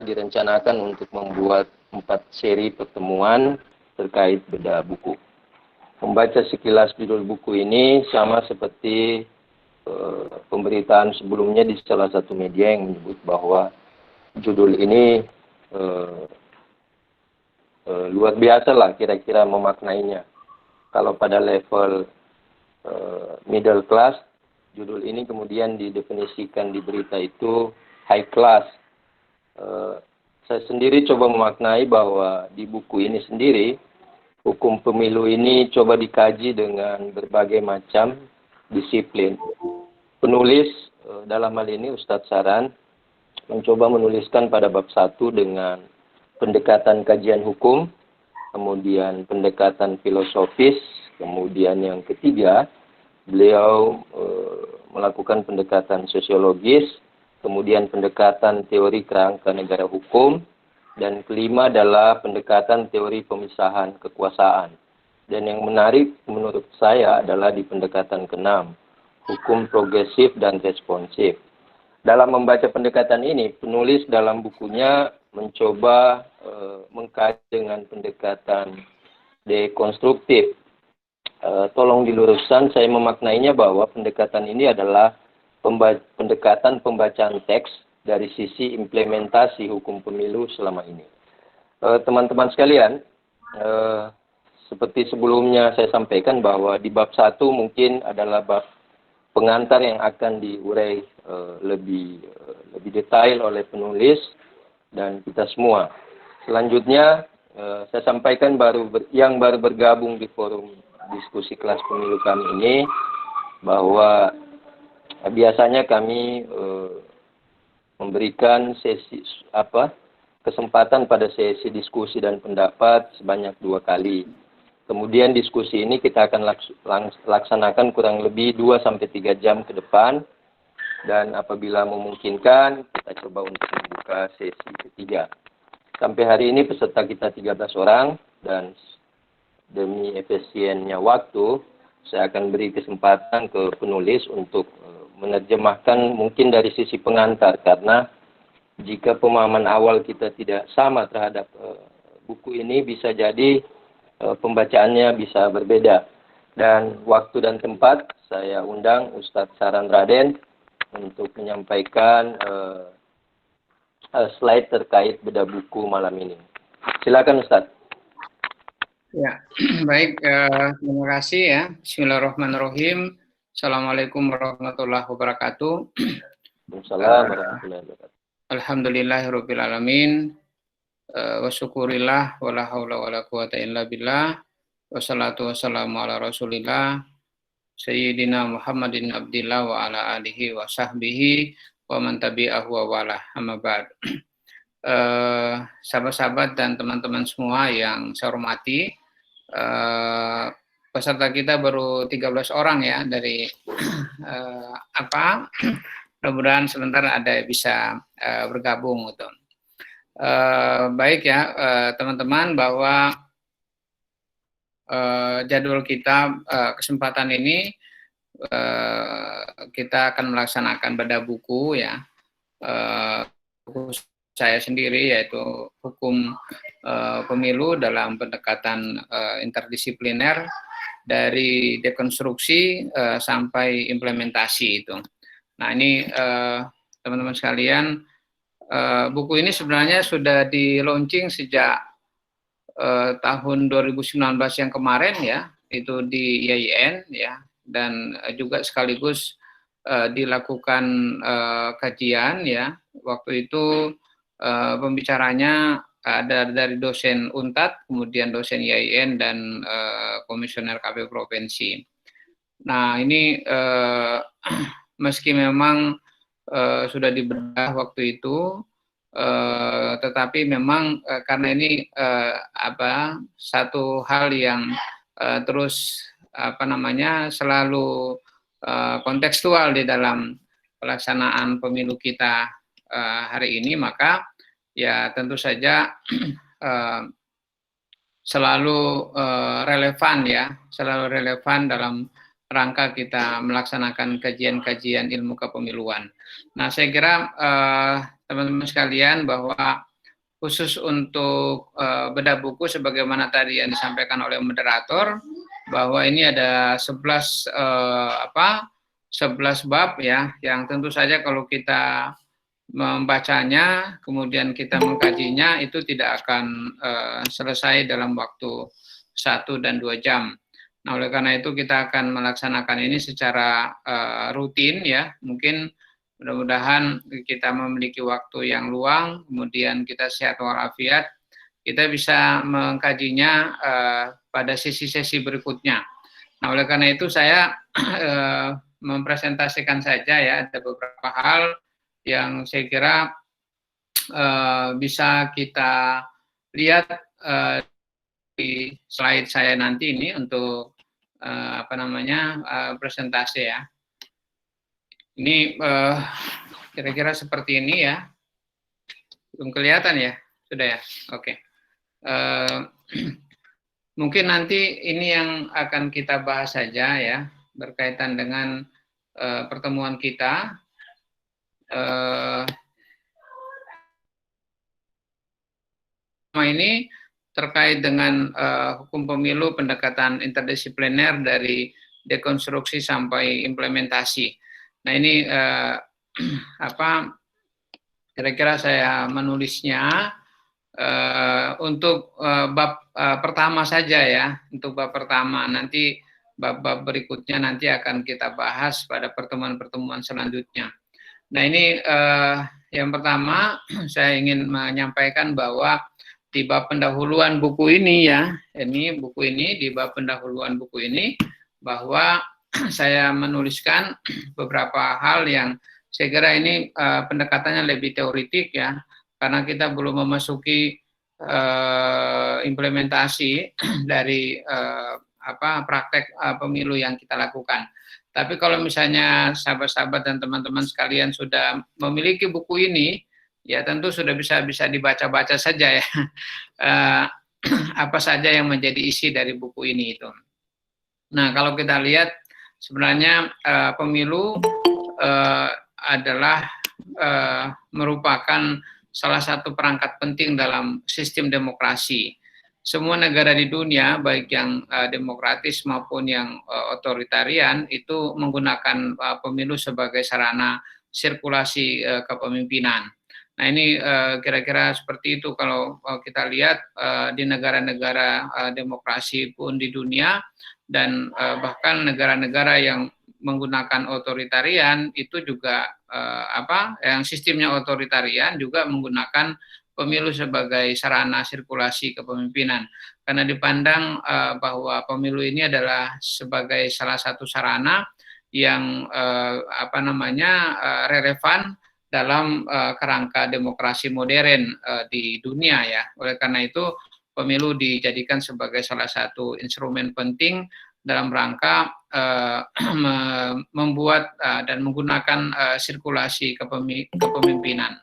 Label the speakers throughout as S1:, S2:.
S1: direncanakan untuk membuat 4 seri pertemuan terkait beda buku. Membaca sekilas judul buku ini sama seperti pemberitaan sebelumnya di salah satu media yang menyebut bahwa judul ini luar biasa lah kira-kira memaknainya. Kalau pada level middle class, judul ini kemudian didefinisikan di berita itu high class. Saya sendiri coba memaknai bahwa di buku ini sendiri, hukum pemilu ini coba dikaji dengan berbagai macam disiplin. Penulis dalam hal ini Ustadz Saran mencoba menuliskan pada bab 1 dengan pendekatan kajian hukum, kemudian pendekatan filosofis, kemudian yang ketiga beliau melakukan pendekatan sosiologis, kemudian pendekatan teori kerangka negara hukum, dan kelima adalah pendekatan teori pemisahan kekuasaan. Dan yang menarik menurut saya adalah di pendekatan keenam, hukum progresif dan responsif. Dalam membaca pendekatan ini, penulis dalam bukunya mencoba mengkaji dengan pendekatan dekonstruktif. Tolong diluruskan, saya memaknainya bahwa pendekatan ini adalah pendekatan pembacaan teks dari sisi implementasi hukum pemilu selama ini. Teman-teman sekalian, seperti sebelumnya saya sampaikan bahwa di bab 1 mungkin adalah bab pengantar yang akan diurai lebih detail oleh penulis dan kita semua. Selanjutnya saya sampaikan yang baru bergabung di forum diskusi kelas pemilu kami ini bahwa biasanya kami memberikan kesempatan pada sesi diskusi dan pendapat sebanyak 2 kali. Kemudian diskusi ini kita akan laksanakan kurang lebih 2-3 jam ke depan. Dan apabila memungkinkan, kita coba untuk membuka sesi ketiga. Sampai hari ini peserta kita 13 orang. Dan demi efisiennya waktu, saya akan beri kesempatan ke penulis untuk menerjemahkan mungkin dari sisi pengantar. Karena jika pemahaman awal kita tidak sama terhadap buku ini, bisa jadi pembacaannya bisa berbeda. Dan waktu dan tempat saya undang Ustadz Saran Raden untuk menyampaikan slide terkait beda buku malam ini. Silakan Ustadz.
S2: Ya, baik. Terima kasih ya. Bismillahirrahmanirrahim. Assalamualaikum warahmatullahi wabarakatuh.
S1: Waalaikumsalam warahmatullahi wabarakatuh.
S2: Alhamdulillahirabbil alamin. Wa syukurillah wala haula wala quwata illa billah. Wassalatu wassalamu ala Rasulillah Sayyidina Muhammadin Abdillah wa ala alihi wa sahbihi wa man tabi'ahu wa wala. Amma ba'd. Sahabat-sahabat dan teman-teman semua yang saya hormati, peserta kita baru 13 orang ya dari mudah-mudahan sebentar ada bisa bergabung gitu. Baik ya teman-teman, bahwa jadwal kita kesempatan ini kita akan melaksanakan beda buku ya, buku saya sendiri yaitu hukum pemilu dalam pendekatan interdisipliner dari dekonstruksi sampai implementasi itu. Nah ini teman-teman sekalian, buku ini sebenarnya sudah di launching sejak tahun 2019 yang kemarin ya, itu di IAIN ya, dan juga sekaligus dilakukan kajian ya. Waktu itu pembicaranya ada dari dosen UNTAD, kemudian dosen IAIN dan komisioner KPU provinsi. Nah ini meski memang sudah dibedah waktu itu, tetapi memang karena ini satu hal yang terus selalu kontekstual di dalam pelaksanaan pemilu kita hari ini, maka ya tentu saja selalu relevan ya, selalu relevan dalam rangka kita melaksanakan kajian-kajian ilmu kepemiluan. Nah, saya kira teman-teman sekalian bahwa khusus untuk bedah buku sebagaimana tadi yang disampaikan oleh moderator, bahwa ini ada 11 11 bab ya, yang tentu saja kalau kita membacanya, kemudian kita mengkajinya, itu tidak akan selesai dalam waktu 1 dan 2 jam. Nah, oleh karena itu kita akan melaksanakan ini secara rutin ya. Mungkin mudah-mudahan kita memiliki waktu yang luang, kemudian kita sehat walafiat, kita bisa mengkajinya pada sesi-sesi berikutnya. Nah, oleh karena itu saya mempresentasikan saja ya, ada beberapa hal yang saya kira bisa kita lihat di slide saya nanti ini untuk presentasi ya. Ini kira-kira seperti ini ya. Belum kelihatan ya? Sudah ya? Oke. Mungkin nanti ini yang akan kita bahas saja ya, berkaitan dengan pertemuan kita. Ini terkait dengan hukum pemilu, pendekatan interdisipliner dari dekonstruksi sampai implementasi. Nah ini kira-kira saya menulisnya untuk bab pertama saja ya, untuk bab pertama. Nanti bab-bab berikutnya nanti akan kita bahas pada pertemuan-pertemuan selanjutnya. Nah ini yang pertama saya ingin menyampaikan bahwa di bab pendahuluan buku ini ya, ini buku ini, di bab pendahuluan buku ini, bahwa saya menuliskan beberapa hal yang saya kira ini pendekatannya lebih teoritik ya, karena kita belum memasuki implementasi dari praktek pemilu yang kita lakukan. Tapi kalau misalnya sahabat-sahabat dan teman-teman sekalian sudah memiliki buku ini, ya tentu sudah bisa dibaca-baca saja ya, apa saja yang menjadi isi dari buku ini itu. Nah kalau kita lihat sebenarnya pemilu adalah merupakan salah satu perangkat penting dalam sistem demokrasi. Semua negara di dunia, baik yang demokratis maupun yang otoritarian, itu menggunakan pemilu sebagai sarana sirkulasi kepemimpinan. Nah ini kira-kira seperti itu kalau kita lihat di negara-negara demokrasi pun di dunia, dan bahkan negara-negara yang menggunakan otoritarian itu juga yang sistemnya otoritarian juga menggunakan pemilu sebagai sarana sirkulasi kepemimpinan, karena dipandang bahwa pemilu ini adalah sebagai salah satu sarana yang relevan dalam kerangka demokrasi modern di dunia ya. Oleh karena itu pemilu dijadikan sebagai salah satu instrumen penting dalam rangka membuat dan menggunakan sirkulasi kepemimpinan.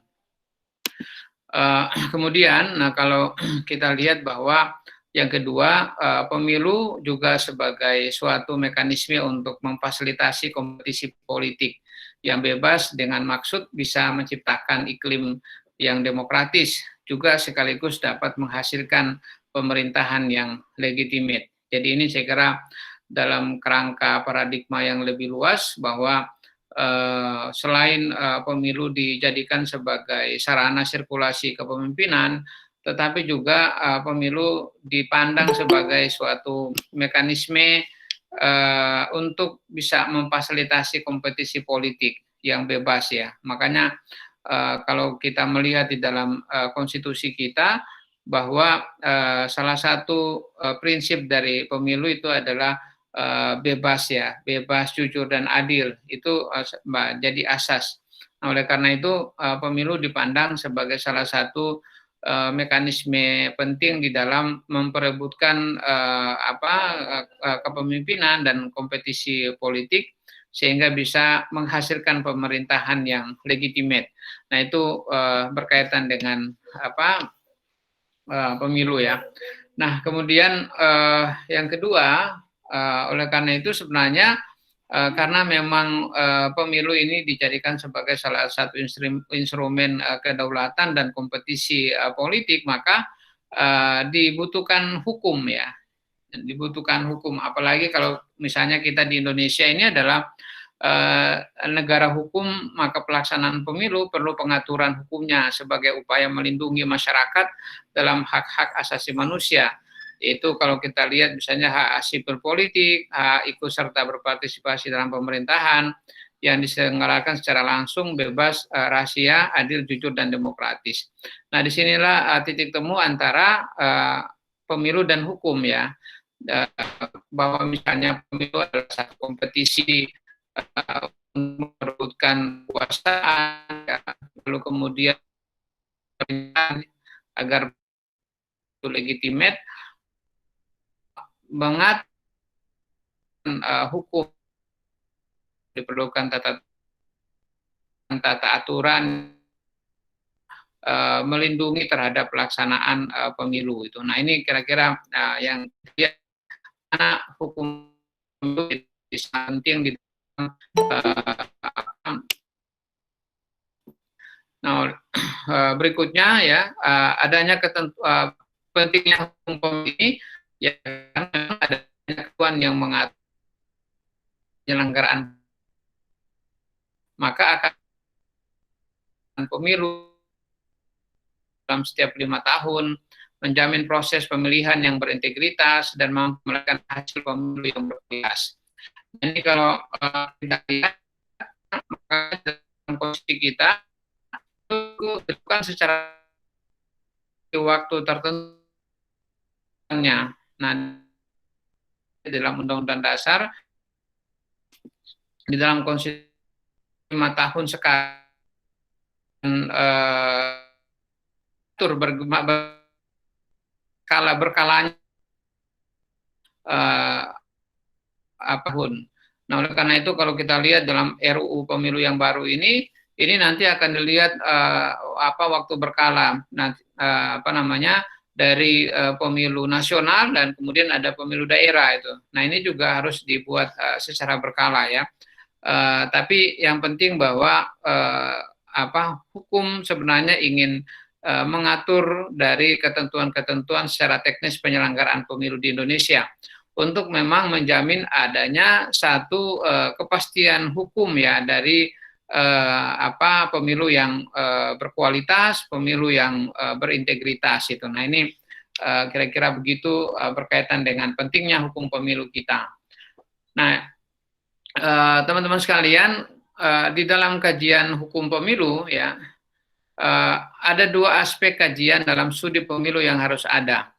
S2: Kemudian, nah kalau kita lihat bahwa yang kedua, pemilu juga sebagai suatu mekanisme untuk memfasilitasi kompetisi politik yang bebas dengan maksud bisa menciptakan iklim yang demokratis, juga sekaligus dapat menghasilkan pemerintahan yang legitimate. Jadi ini saya kira dalam kerangka paradigma yang lebih luas bahwa selain pemilu dijadikan sebagai sarana sirkulasi kepemimpinan, tetapi juga pemilu dipandang sebagai suatu mekanisme untuk bisa memfasilitasi kompetisi politik yang bebas ya. Makanya kalau kita melihat di dalam konstitusi kita bahwa salah satu prinsip dari pemilu itu adalah bebas ya, bebas, jujur dan adil, itu jadi asas. Nah, oleh karena itu pemilu dipandang sebagai salah satu mekanisme penting di dalam memperebutkan kepemimpinan dan kompetisi politik sehingga bisa menghasilkan pemerintahan yang legitimate. Nah itu berkaitan dengan pemilu ya. Nah kemudian yang kedua, oleh karena itu sebenarnya karena memang pemilu ini dijadikan sebagai salah satu instrumen kedaulatan dan kompetisi politik, maka dibutuhkan hukum ya, dibutuhkan hukum. Apalagi kalau misalnya kita di Indonesia ini adalah negara hukum, maka pelaksanaan pemilu perlu pengaturan hukumnya sebagai upaya melindungi masyarakat dalam hak-hak asasi manusia. Itu kalau kita lihat misalnya hak sipil politik, hak ikut serta berpartisipasi dalam pemerintahan yang diselenggarakan secara langsung, bebas, rahasia, adil, jujur, dan demokratis. Nah, disinilah titik temu antara pemilu dan hukum ya, bahwa misalnya pemilu adalah satu kompetisi merebutkan kekuasaan, ya, lalu kemudian agar itu legitimate, mengatur hukum, diperlukan tata aturan melindungi terhadap pelaksanaan pemilu itu. Nah, ini kira-kira yang mana hukum itu penting di nah, berikutnya ya, adanya pentingnya hukum pemilu ini ya, memang ada ketentuan yang mengatur penyelenggaraan, maka akan pemilu dalam setiap 5 tahun, menjamin proses pemilihan yang berintegritas dan mampu memberikan hasil pemilu yang berkualitas. Jadi kalau kita lihat, maka dalam posisi kita itu dilakukan secara waktu tertentu. Nah, dalam Undang-Undang Dasar, di dalam konstitusi 5 tahun sekali, berkalanya apapun. Nah, oleh karena itu kalau kita lihat dalam RUU Pemilu yang baru ini nanti akan dilihat waktu berkala. Nah, dari pemilu nasional dan kemudian ada pemilu daerah itu. Nah, ini juga harus dibuat secara berkala ya. Tapi yang penting bahwa hukum sebenarnya ingin mengatur dari ketentuan-ketentuan secara teknis penyelenggaraan pemilu di Indonesia untuk memang menjamin adanya satu kepastian hukum ya dari pemilu yang berkualitas, pemilu yang berintegritas itu. Nah, ini kira-kira begitu berkaitan dengan pentingnya hukum pemilu kita. Nah, teman-teman sekalian, di dalam kajian hukum pemilu ya, ada 2 aspek kajian dalam studi pemilu yang harus ada.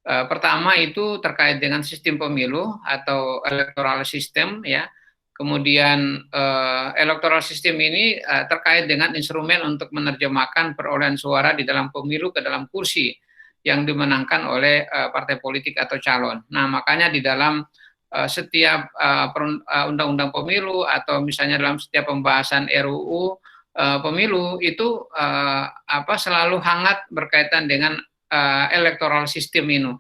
S2: Pertama itu terkait dengan sistem pemilu atau electoral system ya. Kemudian electoral system ini terkait dengan instrumen untuk menerjemahkan perolehan suara di dalam pemilu ke dalam kursi yang dimenangkan oleh partai politik atau calon. Nah, makanya di dalam setiap undang-undang pemilu atau misalnya dalam setiap pembahasan RUU pemilu itu selalu hangat berkaitan dengan electoral system ini.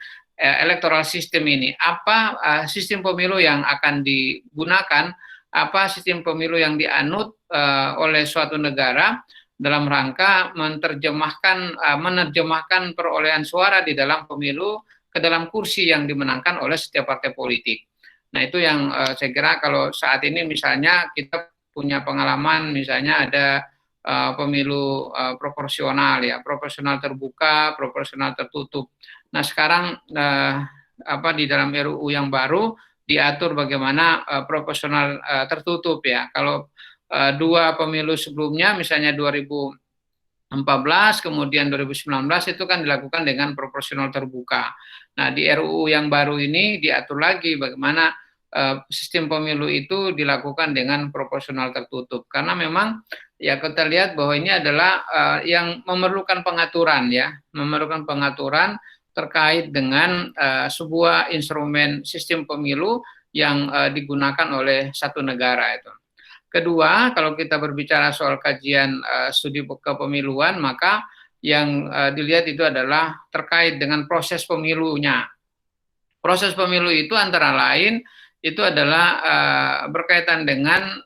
S2: Apa sistem pemilu yang akan digunakan, apa sistem pemilu yang dianut oleh suatu negara dalam rangka menerjemahkan perolehan suara di dalam pemilu ke dalam kursi yang dimenangkan oleh setiap partai politik. Nah, itu yang saya kira kalau saat ini misalnya kita punya pengalaman, misalnya ada pemilu proporsional ya, proporsional terbuka, proporsional tertutup. Nah, sekarang di dalam RUU yang baru diatur bagaimana proporsional tertutup ya. Kalau 2 pemilu sebelumnya misalnya 2014 kemudian 2019 itu kan dilakukan dengan proporsional terbuka. Nah, di RUU yang baru ini diatur lagi bagaimana sistem pemilu itu dilakukan dengan proporsional tertutup, karena memang ya kita lihat bahwa ini adalah yang memerlukan pengaturan ya, memerlukan pengaturan terkait dengan sebuah instrumen sistem pemilu yang digunakan oleh satu negara itu. Kedua, kalau kita berbicara soal kajian studi kepemiluan, maka yang dilihat itu adalah terkait dengan proses pemilunya. Proses pemilu itu antara lain itu adalah berkaitan dengan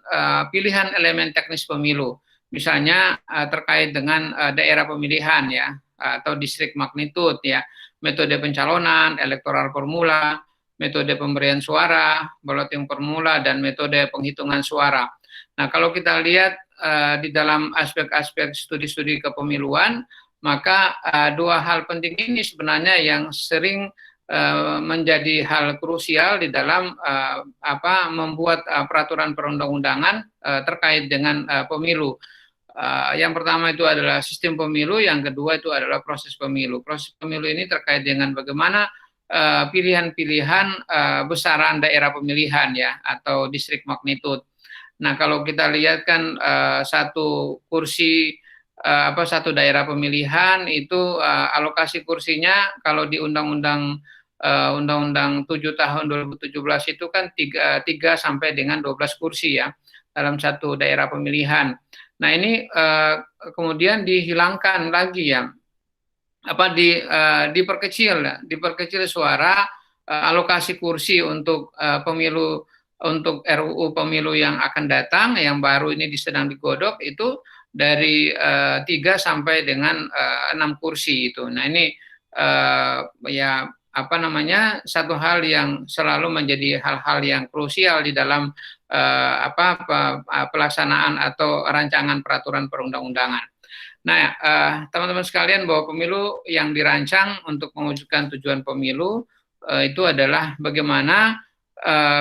S2: pilihan elemen teknis pemilu. Misalnya terkait dengan daerah pemilihan ya, atau distrik magnitude ya, metode pencalonan, elektoral formula, metode pemberian suara, balloting formula, dan metode penghitungan suara. Nah, kalau kita lihat di dalam aspek-aspek studi-studi kepemiluan, maka dua hal penting ini sebenarnya yang sering menjadi hal krusial di dalam membuat peraturan perundang-undangan terkait dengan pemilu. Yang pertama itu adalah sistem pemilu, yang kedua itu adalah proses pemilu. Proses pemilu ini terkait dengan bagaimana pilihan-pilihan besaran daerah pemilihan ya, atau distrik magnitude. Nah, kalau kita lihat kan satu kursi satu daerah pemilihan itu alokasi kursinya kalau di Undang-Undang 7 tahun 2017 itu kan 3 sampai dengan 12 kursi ya dalam satu daerah pemilihan. Nah, ini kemudian dihilangkan lagi ya, diperkecil suara alokasi kursi untuk pemilu, untuk RUU pemilu yang akan datang, yang baru ini sedang digodok, itu dari 3 sampai dengan 6 kursi itu. Nah, ini satu hal yang selalu menjadi hal-hal yang krusial di dalam pelaksanaan atau rancangan peraturan perundang-undangan. Nah, teman-teman sekalian, bahwa pemilu yang dirancang untuk mewujudkan tujuan pemilu itu adalah bagaimana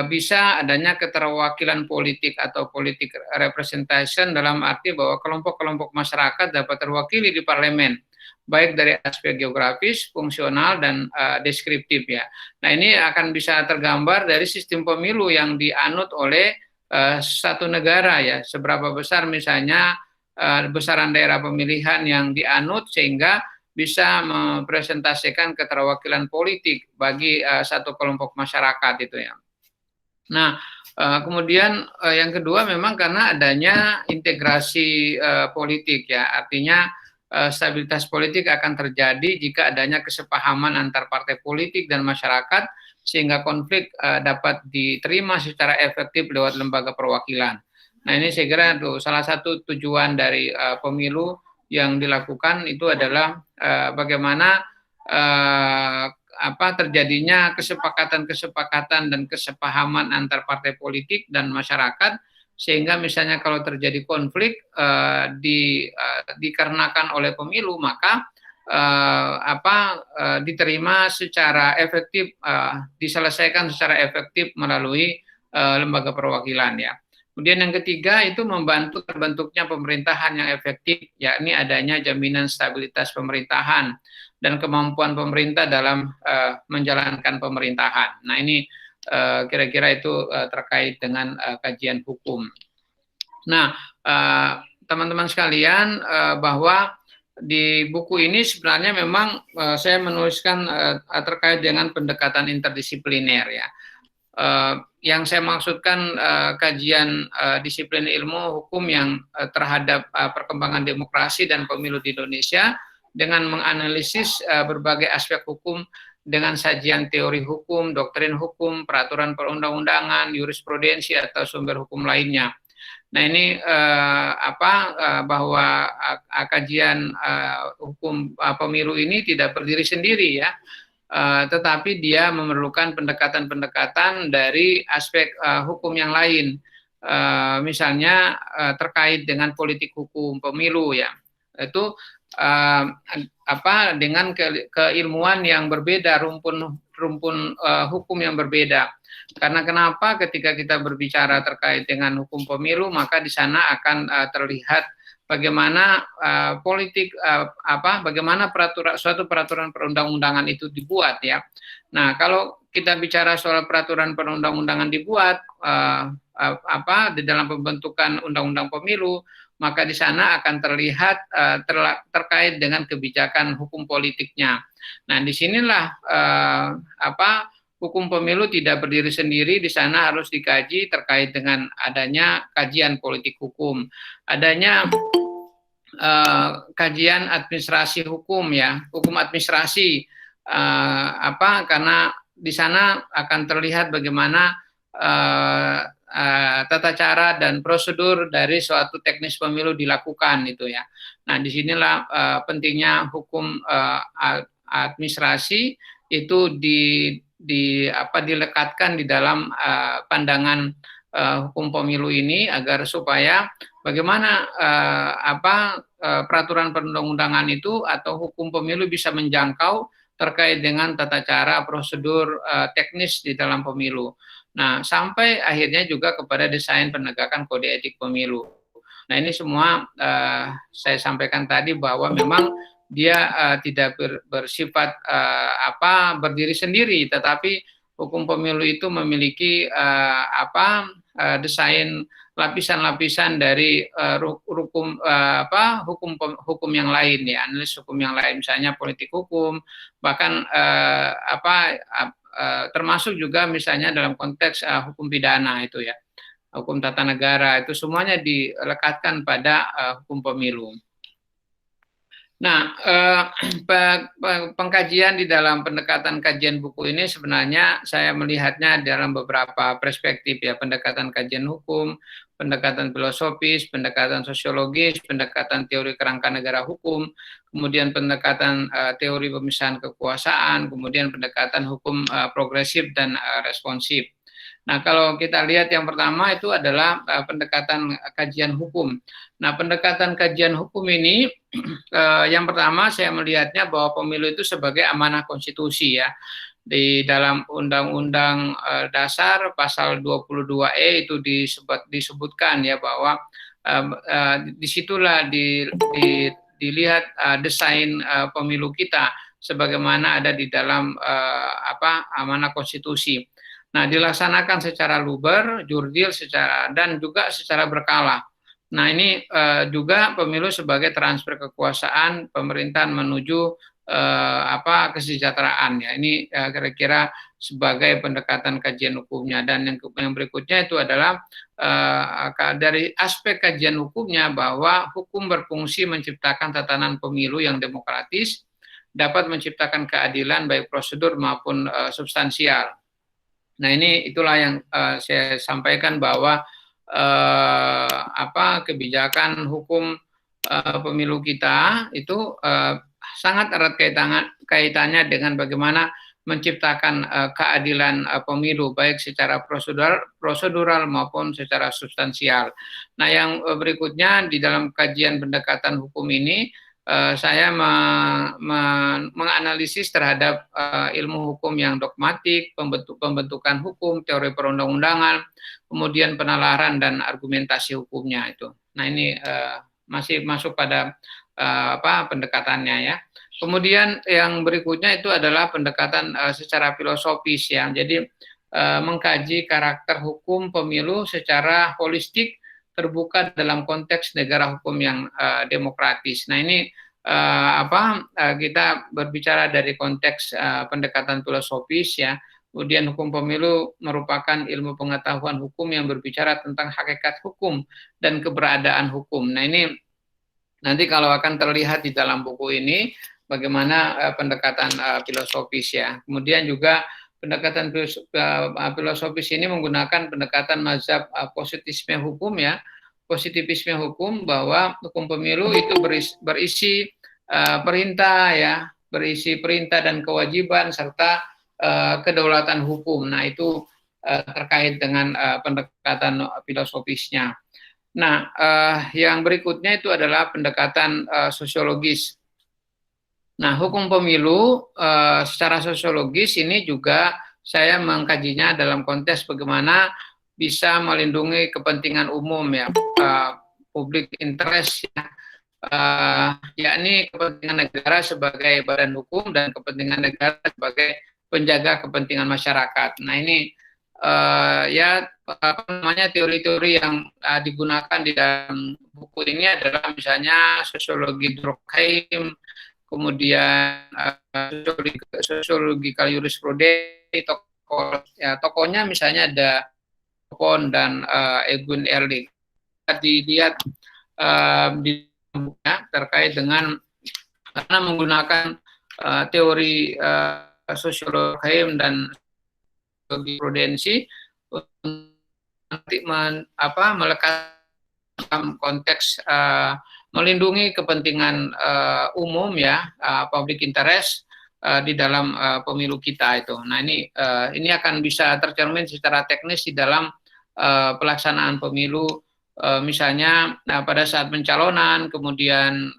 S2: bisa adanya keterwakilan politik atau politik representation, dalam arti bahwa kelompok-kelompok masyarakat dapat terwakili di parlemen, baik dari aspek geografis, fungsional, dan deskriptif ya. Nah, ini akan bisa tergambar dari sistem pemilu yang dianut oleh satu negara ya, seberapa besar misalnya besaran daerah pemilihan yang dianut sehingga bisa mempresentasikan keterwakilan politik bagi satu kelompok masyarakat itu ya. Nah, kemudian yang kedua memang karena adanya integrasi politik ya, artinya stabilitas politik akan terjadi jika adanya kesepahaman antar partai politik dan masyarakat, sehingga konflik dapat diterima secara efektif lewat lembaga perwakilan. Nah, ini saya kira salah satu tujuan dari pemilu yang dilakukan itu adalah bagaimana terjadinya kesepakatan dan kesepahaman antar partai politik dan masyarakat, sehingga misalnya kalau terjadi konflik dikarenakan oleh pemilu, maka diterima secara efektif, diselesaikan secara efektif melalui lembaga perwakilan ya. Kemudian yang ketiga itu membantu terbentuknya pemerintahan yang efektif, yakni adanya jaminan stabilitas pemerintahan dan kemampuan pemerintah dalam menjalankan pemerintahan. Nah, ini kira-kira itu terkait dengan kajian hukum. Nah, teman-teman sekalian, bahwa di buku ini sebenarnya memang saya menuliskan terkait dengan pendekatan interdisipliner ya. Yang saya maksudkan kajian disiplin ilmu hukum yang terhadap perkembangan demokrasi dan pemilu di Indonesia dengan menganalisis berbagai aspek hukum dengan sajian teori hukum, doktrin hukum, peraturan perundang-undangan, jurisprudensi atau sumber hukum lainnya. Nah, ini bahwa kajian hukum pemilu ini tidak berdiri sendiri ya, tetapi dia memerlukan pendekatan-pendekatan dari aspek hukum yang lain, misalnya terkait dengan politik hukum pemilu ya, itu dengan keilmuan yang berbeda, rumpun hukum yang berbeda. Karena kenapa? Ketika kita berbicara terkait dengan hukum pemilu, maka di sana akan terlihat bagaimana bagaimana suatu peraturan perundang-undangan itu dibuat ya. Nah, kalau kita bicara soal peraturan perundang-undangan dibuat di dalam pembentukan undang-undang pemilu, maka di sana akan terlihat terkait dengan kebijakan hukum politiknya. Nah, disinilah hukum pemilu tidak berdiri sendiri, di sana harus dikaji terkait dengan adanya kajian politik hukum, adanya kajian administrasi hukum ya, hukum administrasi, karena di sana akan terlihat bagaimana tata cara dan prosedur dari suatu teknis pemilu dilakukan itu ya. Nah, disinilah pentingnya hukum administrasi itu dilekatkan di dalam pandangan hukum pemilu ini agar supaya bagaimana peraturan perundang-undangan itu atau hukum pemilu bisa menjangkau terkait dengan tata cara prosedur teknis di dalam pemilu. Nah, sampai akhirnya juga kepada desain penegakan kode etik pemilu. Nah, ini semua saya sampaikan tadi bahwa memang dia tidak bersifat berdiri sendiri, tetapi hukum pemilu itu memiliki desain lapisan-lapisan dari hukum yang lain ya, analis hukum yang lain, misalnya politik hukum, bahkan termasuk juga misalnya dalam konteks hukum pidana itu ya, hukum tata negara, itu semuanya dilekatkan pada hukum pemilu. Nah, pengkajian di dalam pendekatan kajian buku ini sebenarnya saya melihatnya dalam beberapa perspektif ya, pendekatan kajian hukum, pendekatan filosofis, pendekatan sosiologis, pendekatan teori kerangka negara hukum, kemudian pendekatan teori pemisahan kekuasaan, kemudian pendekatan hukum progresif dan responsif. Nah, kalau kita lihat yang pertama itu adalah pendekatan kajian hukum. Nah, pendekatan kajian hukum ini yang pertama saya melihatnya bahwa pemilu itu sebagai amanah konstitusi ya. Di dalam Undang-Undang Dasar pasal 22E itu disebutkan ya bahwa disitulah dilihat desain pemilu kita sebagaimana ada di dalam amanah konstitusi. Nah, dilaksanakan secara luber, jurdil dan juga secara berkala. Nah, ini juga pemilu sebagai transfer kekuasaan pemerintahan menuju kesejahteraan ya. Ini kira-kira sebagai pendekatan kajian hukumnya. Dan yang berikutnya itu adalah dari aspek kajian hukumnya bahwa hukum berfungsi menciptakan tatanan pemilu yang demokratis, dapat menciptakan keadilan baik prosedur maupun substansial. Nah, ini itulah yang saya sampaikan bahwa kebijakan hukum pemilu kita itu sangat erat kaitannya dengan bagaimana menciptakan keadilan pemilu baik secara prosedural maupun secara substansial. Nah, yang berikutnya di dalam kajian pendekatan hukum ini saya menganalisis terhadap ilmu hukum yang dogmatik, pembentukan hukum, teori perundang-undangan, kemudian penalaran dan argumentasi hukumnya itu. Nah, ini masih masuk pada pendekatannya ya. Kemudian yang berikutnya itu adalah pendekatan secara filosofis ya. Jadi mengkaji karakter hukum pemilu secara holistik, terbuka dalam konteks negara hukum yang demokratis. Nah, ini kita berbicara dari konteks pendekatan filosofis ya. Kemudian hukum pemilu merupakan ilmu pengetahuan hukum yang berbicara tentang hakikat hukum dan keberadaan hukum. Nah, ini nanti kalau akan terlihat di dalam buku ini bagaimana pendekatan filosofis ya. Kemudian juga pendekatan filosofis ini menggunakan pendekatan mazhab positivisme hukum ya. Positivisme hukum bahwa hukum pemilu itu berisi perintah ya, berisi perintah dan kewajiban serta kedaulatan hukum. Nah, itu terkait dengan pendekatan filosofisnya. Nah, yang berikutnya itu adalah pendekatan sosiologis. Nah, hukum pemilu secara sosiologis ini juga saya mengkajinya dalam konteks bagaimana bisa melindungi kepentingan umum ya, public interest ya, yakni kepentingan negara sebagai badan hukum dan kepentingan negara sebagai penjaga kepentingan masyarakat. Nah, ini teori-teori yang digunakan di dalam buku ini adalah misalnya sosiologi Durkheim, kemudian sosiological jurisprudensi, tokohnya misalnya ada Pon dan Egun Ehrlich. Dilihat di bukunya terkait dengan karena menggunakan teori sosiologi dan jurisprudensi nanti melekat dalam konteks melindungi kepentingan umum ya, public interest di dalam pemilu kita itu. Nah ini akan bisa tercermin secara teknis di dalam pelaksanaan pemilu, misalnya pada saat pencalonan, kemudian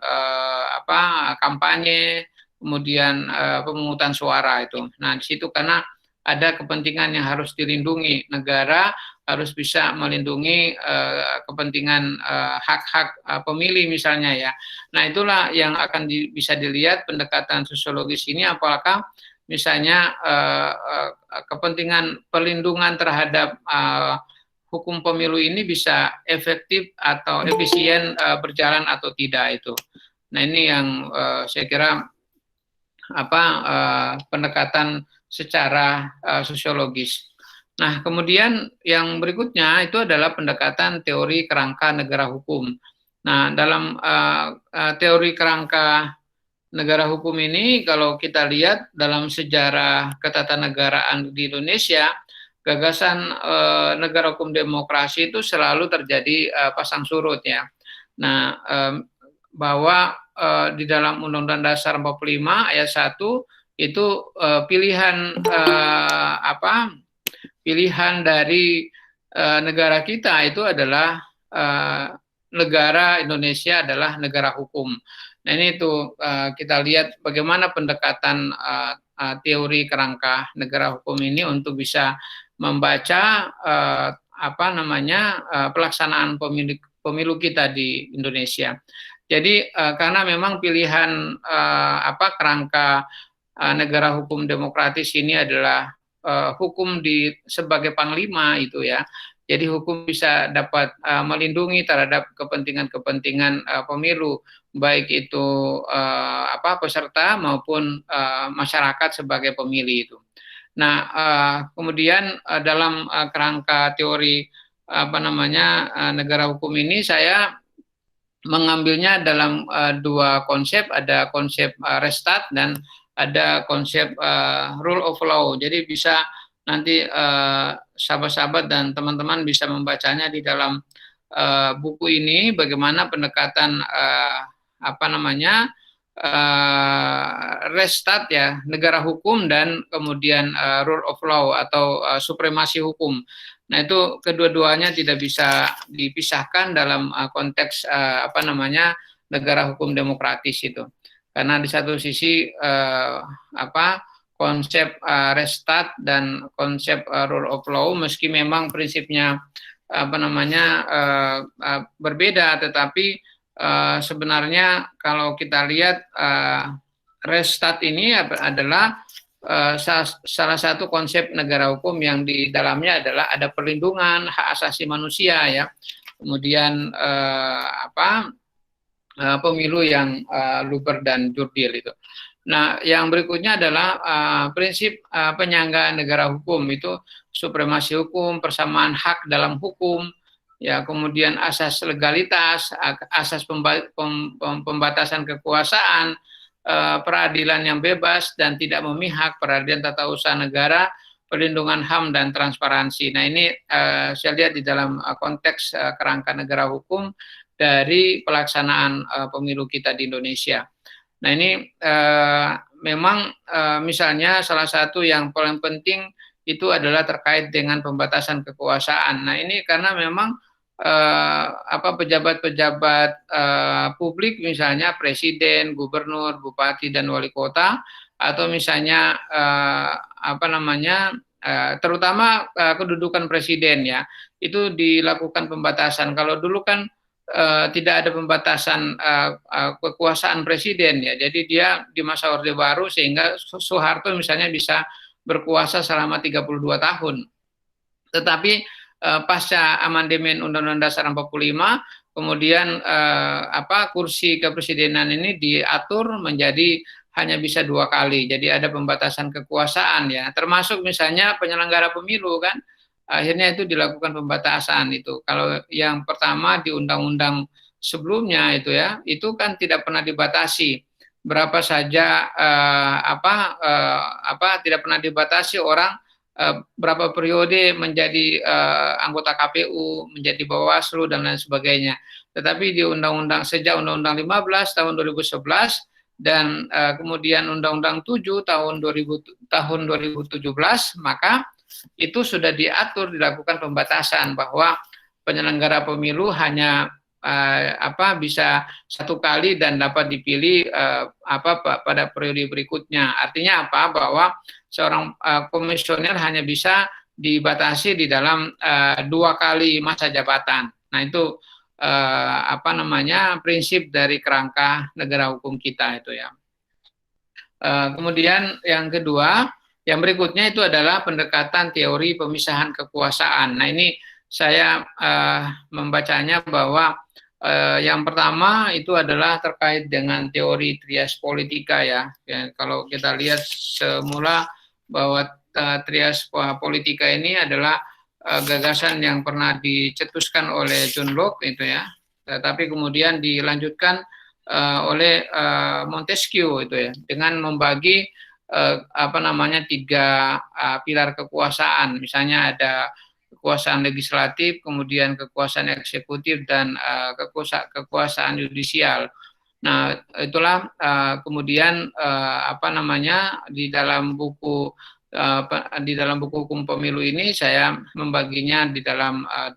S2: kampanye, kemudian pemungutan suara itu. Nah di situ karena ada kepentingan yang harus dilindungi, negara harus bisa melindungi kepentingan hak-hak pemilih misalnya ya. Nah itulah yang akan bisa dilihat pendekatan sosiologis ini, apakah misalnya kepentingan perlindungan terhadap hukum pemilu ini bisa efektif atau efisien berjalan atau tidak itu. Nah ini yang saya kira pendekatan secara sosiologis. Nah, kemudian yang berikutnya itu adalah pendekatan teori kerangka negara hukum. Nah, dalam teori kerangka negara hukum ini, kalau kita lihat dalam sejarah ketatanegaraan di Indonesia, gagasan negara hukum demokrasi itu selalu terjadi pasang surut ya. Nah, bahwa di dalam Undang-Undang Dasar 45 ayat 1 itu pilihan dari negara kita itu adalah negara Indonesia adalah negara hukum. Nah ini itu kita lihat bagaimana pendekatan teori kerangka negara hukum ini untuk bisa membaca pelaksanaan pemilu kita di Indonesia. Jadi karena memang pilihan kerangka negara hukum demokratis ini adalah hukum sebagai panglima itu ya. Jadi hukum bisa dapat melindungi terhadap kepentingan-kepentingan pemilu, baik itu peserta maupun masyarakat sebagai pemilih itu. Nah, kemudian dalam kerangka teori negara hukum ini saya mengambilnya dalam dua konsep, ada konsep res stat dan ada konsep rule of law. Jadi bisa nanti sahabat-sahabat dan teman-teman bisa membacanya di dalam buku ini bagaimana pendekatan res stat ya, negara hukum, dan kemudian rule of law atau supremasi hukum. Nah itu kedua-duanya tidak bisa dipisahkan dalam konteks negara hukum demokratis itu. Karena di satu sisi konsep res stat dan konsep rule of law meski memang prinsipnya berbeda, tetapi sebenarnya kalau kita lihat res stat ini adalah salah satu konsep negara hukum yang di dalamnya adalah ada perlindungan hak asasi manusia ya, kemudian pemilu yang luber dan jurdil itu. Nah, yang berikutnya adalah prinsip penyanggaan negara hukum, itu supremasi hukum, persamaan hak dalam hukum, ya, kemudian asas legalitas, asas pembatasan kekuasaan, peradilan yang bebas dan tidak memihak, peradilan tata usaha negara, perlindungan HAM dan transparansi. Nah, ini saya lihat di dalam konteks kerangka negara hukum dari pelaksanaan pemilu kita di Indonesia. Nah ini memang misalnya salah satu yang paling penting itu adalah terkait dengan pembatasan kekuasaan. Nah ini karena memang pejabat-pejabat publik misalnya presiden, gubernur, bupati dan wali kota, atau misalnya terutama kedudukan presiden ya, itu dilakukan pembatasan. Kalau dulu kan tidak ada pembatasan kekuasaan presiden ya. Jadi dia di masa Orde Baru sehingga Soeharto misalnya bisa berkuasa selama 32 tahun. Tetapi pasca amandemen Undang-Undang Dasar 45 kemudian kursi kepresidenan ini diatur menjadi hanya bisa 2 kali. Jadi ada pembatasan kekuasaan ya. Termasuk misalnya penyelenggara pemilu kan. Akhirnya itu dilakukan pembatasan itu. Kalau yang pertama di undang-undang sebelumnya itu ya, itu kan tidak pernah dibatasi. Berapa saja tidak pernah dibatasi orang berapa periode menjadi anggota KPU, menjadi Bawaslu dan lain sebagainya. Tetapi di Undang-Undang sejak Undang-Undang 15 tahun 2011 dan kemudian Undang-Undang 7 tahun 2017, maka itu sudah diatur, dilakukan pembatasan bahwa penyelenggara pemilu hanya bisa satu kali dan dapat dipilih pada periode berikutnya. Artinya apa? Bahwa seorang komisioner hanya bisa dibatasi di dalam 2 kali masa jabatan. Nah, itu prinsip dari kerangka negara hukum kita itu ya. Kemudian yang kedua, yang berikutnya itu adalah pendekatan teori pemisahan kekuasaan. Nah, ini saya membacanya bahwa yang pertama itu adalah terkait dengan teori trias politika ya. Kalau kita lihat semula bahwa trias politika ini adalah gagasan yang pernah dicetuskan oleh John Locke itu ya. Tapi kemudian dilanjutkan oleh Montesquieu itu ya, dengan membagi 3 pilar kekuasaan. Misalnya ada kekuasaan legislatif, kemudian kekuasaan eksekutif, dan kekuasaan yudisial. Nah, itulah kemudian di dalam buku hukum pemilu ini saya membaginya di dalam 2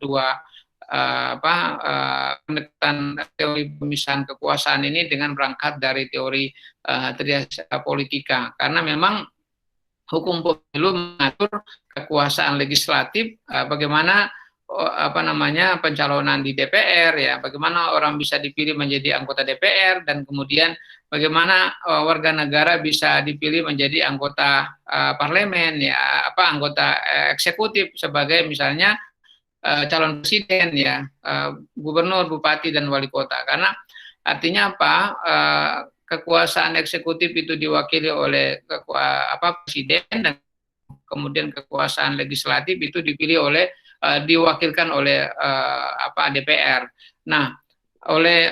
S2: pendekatan teori pemisahan kekuasaan ini dengan berangkat dari teori trias politika, karena memang hukum pemilu mengatur kekuasaan legislatif, bagaimana pencalonan di DPR ya, bagaimana orang bisa dipilih menjadi anggota DPR, dan kemudian bagaimana warga negara bisa dipilih menjadi anggota parlemen ya, anggota eksekutif sebagai misalnya calon presiden ya, gubernur, bupati, dan wali kota. Karena artinya apa? Kekuasaan eksekutif itu diwakili oleh presiden, dan kemudian kekuasaan legislatif itu dipilih oleh diwakilkan oleh DPR. Nah, oleh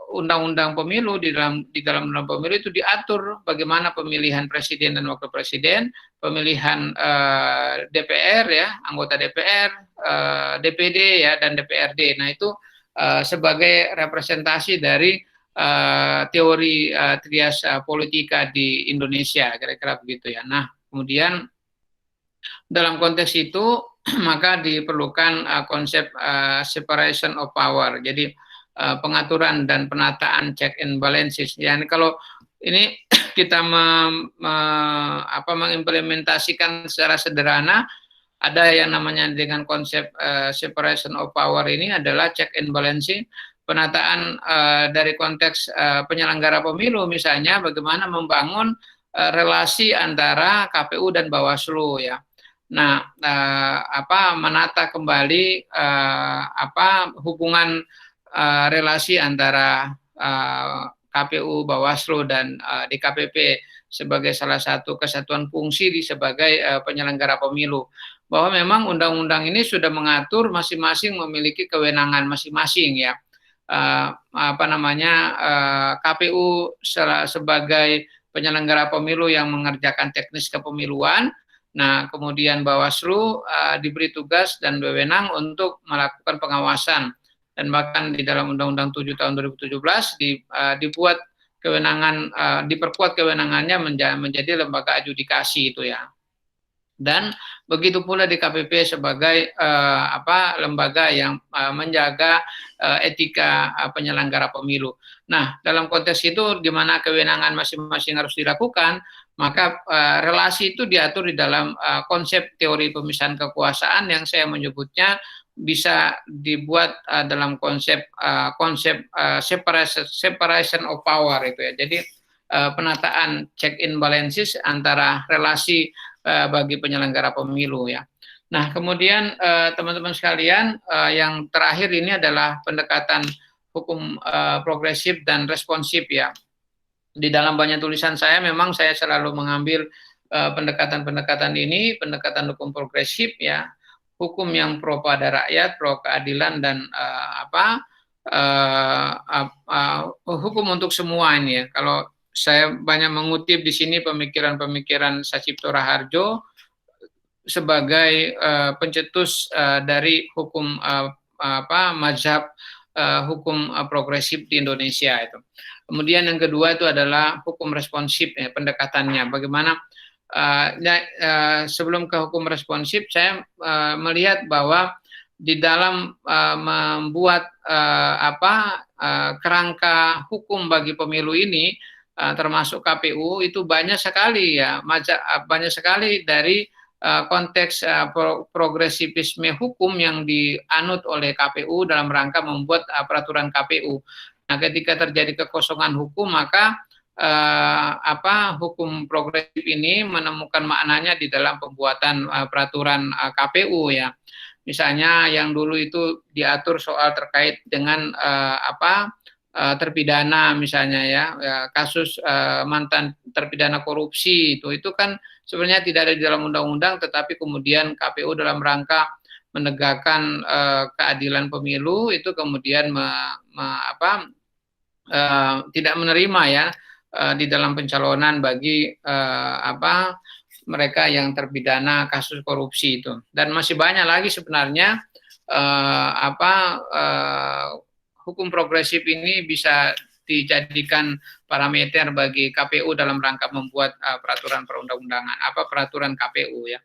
S2: undang-undang pemilu, di dalam undang pemilu itu diatur bagaimana pemilihan presiden dan wakil presiden, pemilihan DPR ya, anggota DPR, DPD ya, dan DPRD. Nah, itu sebagai representasi dari teori trias politika di Indonesia, kira-kira begitu ya. Nah, kemudian dalam konteks itu maka diperlukan konsep separation of power. Jadi pengaturan dan penataan check and balances. Yani kalau ini kita mengimplementasikan secara sederhana, ada yang namanya dengan konsep separation of power ini adalah check and balancing, penataan dari konteks penyelenggara pemilu, misalnya bagaimana membangun relasi antara KPU dan Bawaslu ya. Nah, menata kembali hubungan relasi antara KPU, Bawaslu, dan DKPP sebagai salah satu kesatuan fungsi sebagai penyelenggara pemilu. Bahwa memang undang-undang ini sudah mengatur masing-masing memiliki kewenangan masing-masing ya. KPU sebagai penyelenggara pemilu yang mengerjakan teknis kepemiluan. Nah, kemudian Bawaslu diberi tugas dan wewenang untuk melakukan pengawasan. Dan bahkan di dalam Undang-Undang 7 tahun 2017 dibuat kewenangan, diperkuat kewenangannya menjadi lembaga adjudikasi itu ya. Dan begitu pula DKPP sebagai lembaga yang menjaga etika penyelenggara pemilu. Nah, dalam konteks itu di mana kewenangan masing-masing harus dilakukan, maka relasi itu diatur di dalam konsep teori pemisahan kekuasaan yang saya menyebutnya bisa dibuat dalam konsep separation of power itu ya. Jadi penataan check and balances antara relasi bagi penyelenggara pemilu ya. Nah, kemudian teman-teman sekalian, yang terakhir ini adalah pendekatan hukum progresif dan responsif ya. Di dalam banyak tulisan saya memang saya selalu mengambil pendekatan-pendekatan ini, pendekatan hukum progresif ya, hukum yang pro pada rakyat, pro keadilan, dan hukum untuk semua ini ya. Kalau saya banyak mengutip di sini pemikiran-pemikiran Sacipto Raharjo, sebagai pencetus dari hukum mazhab hukum progresif di Indonesia itu. Kemudian yang kedua itu adalah hukum responsif ya, pendekatannya. Bagaimana sebelum ke hukum responsif, saya melihat bahwa di dalam membuat kerangka hukum bagi pemilu ini, termasuk KPU, itu banyak sekali ya, banyak sekali dari konteks progresivisme hukum yang dianut oleh KPU dalam rangka membuat peraturan KPU. Nah, ketika terjadi kekosongan hukum, maka hukum progresif ini menemukan maknanya di dalam pembuatan peraturan KPU ya. Misalnya yang dulu itu diatur soal terkait dengan terpidana misalnya ya, kasus mantan terpidana korupsi itu kan sebenarnya tidak ada di dalam undang-undang, tetapi kemudian KPU dalam rangka menegakkan keadilan pemilu itu kemudian tidak menerima ya di dalam pencalonan bagi mereka yang terpidana kasus korupsi itu. Dan masih banyak lagi sebenarnya hukum progresif ini bisa dijadikan parameter bagi KPU dalam rangka membuat peraturan perundang-undangan, peraturan KPU ya.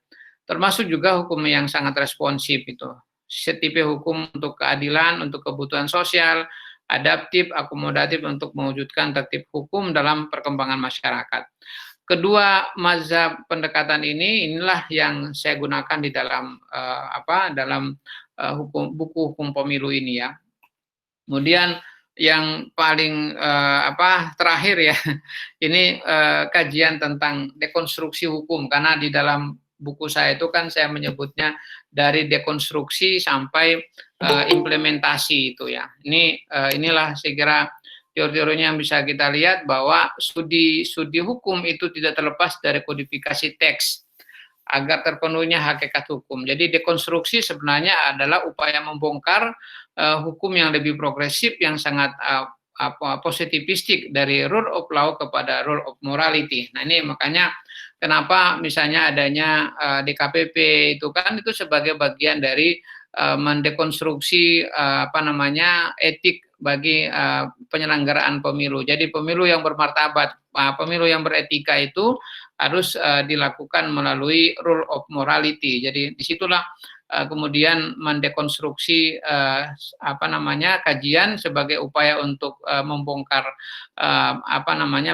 S2: Termasuk juga hukum yang sangat responsif itu. Setipe hukum untuk keadilan, untuk kebutuhan sosial, adaptif, akomodatif untuk mewujudkan tertib hukum dalam perkembangan masyarakat. Kedua mazhab pendekatan inilah yang saya gunakan di dalam buku hukum pemilu ini ya. Kemudian yang paling terakhir ya, ini kajian tentang dekonstruksi hukum, karena di dalam buku saya itu kan saya menyebutnya dari dekonstruksi sampai implementasi itu ya. Inilah saya kira teori-teorinya yang bisa kita lihat bahwa studi hukum itu tidak terlepas dari kodifikasi teks agar terpenuhinya hakikat hukum. Jadi dekonstruksi sebenarnya adalah upaya membongkar hukum yang lebih progresif, yang sangat positivistik dari rule of law kepada rule of morality. Nah ini makanya kenapa misalnya adanya DKPP itu kan itu sebagai bagian dari mendekonstruksi etik bagi penyelenggaraan pemilu. Jadi pemilu yang bermartabat, pemilu yang beretika itu harus dilakukan melalui rule of morality. Jadi disitulah kemudian mendekonstruksi kajian sebagai upaya untuk membongkar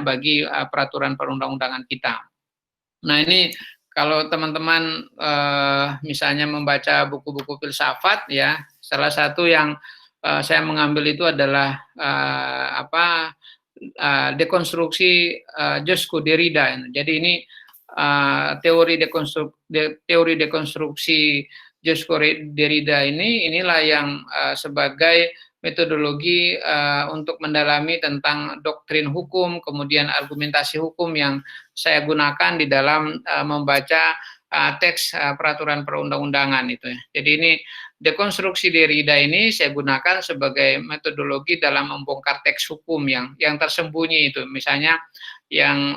S2: bagi peraturan perundang-undangan kita. Nah ini kalau teman-teman misalnya membaca buku-buku filsafat ya, salah satu yang saya mengambil itu adalah dekonstruksi Joseph Derrida. Jadi ini teori dekonstruksi Joseph Derrida inilah yang sebagai metodologi untuk mendalami tentang doktrin hukum, kemudian argumentasi hukum yang saya gunakan di dalam membaca teks peraturan perundang-undangan itu ya. Jadi ini dekonstruksi Derrida ini saya gunakan sebagai metodologi dalam membongkar teks hukum yang tersembunyi itu, misalnya yang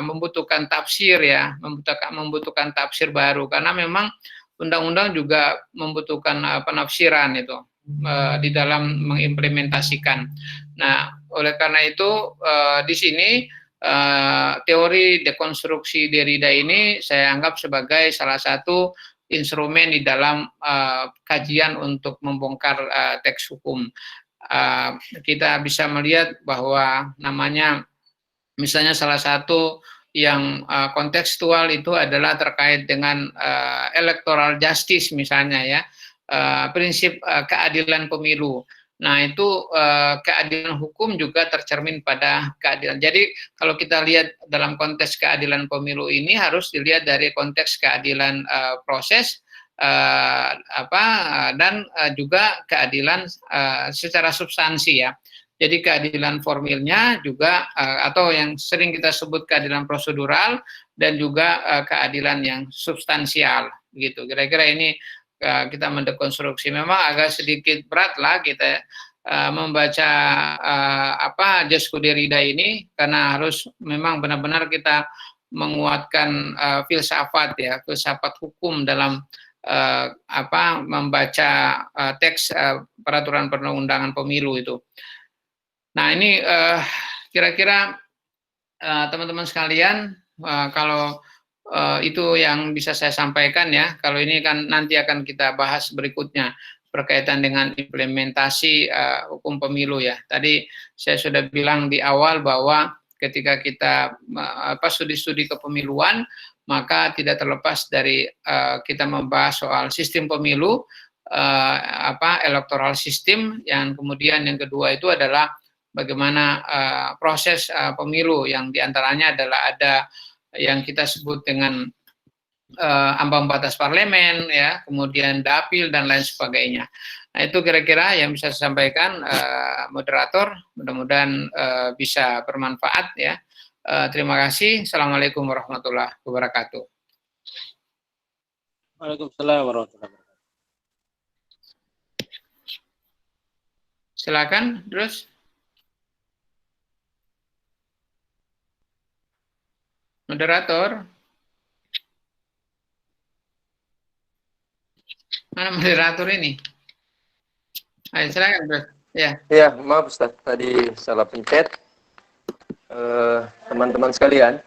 S2: membutuhkan tafsir ya, membutuhkan tafsir baru, karena memang undang-undang juga membutuhkan penafsiran itu di dalam mengimplementasikan. Nah, oleh karena itu di sini teori dekonstruksi Derrida ini saya anggap sebagai salah satu instrumen di dalam kajian untuk membongkar teks hukum. Kita bisa melihat bahwa namanya misalnya salah satu yang kontekstual itu adalah terkait dengan electoral justice misalnya ya, prinsip keadilan pemilu. Nah itu keadilan hukum juga tercermin pada keadilan. Jadi kalau kita lihat dalam konteks keadilan pemilu ini harus dilihat dari konteks keadilan proses dan juga keadilan secara substansi ya. Jadi keadilan formilnya juga atau yang sering kita sebut keadilan prosedural dan juga keadilan yang substansial gitu. Kira-kira ini kita mendekonstruksi. Memang agak sedikit berat lah kita membaca Joseph Derrida ini, karena harus memang benar-benar kita menguatkan filsafat ya, filsafat hukum dalam membaca teks peraturan perundang-undangan pemilu itu. Nah ini kira-kira teman-teman sekalian, kalau itu yang bisa saya sampaikan ya. Kalau ini kan nanti akan kita bahas berikutnya berkaitan dengan implementasi hukum pemilu ya. Tadi saya sudah bilang di awal bahwa ketika kita studi-studi kepemiluan, maka tidak terlepas dari kita membahas soal sistem pemilu, electoral system, yang kemudian yang kedua itu adalah bagaimana proses pemilu, yang diantaranya adalah ada yang kita sebut dengan ambang batas parlemen, ya, kemudian dapil dan lain sebagainya. Nah itu kira-kira yang bisa saya sampaikan, moderator. Mudah-mudahan bisa bermanfaat ya. Terima kasih. Assalamualaikum warahmatullahi wabarakatuh.
S3: Waalaikumsalam warahmatullahi wabarakatuh.
S2: Silakan terus. Moderator. Mana moderator ini? Ayo silakan, Bro. Ya.
S1: Ya, maaf Ustaz, tadi salah pencet. Teman-teman sekalian,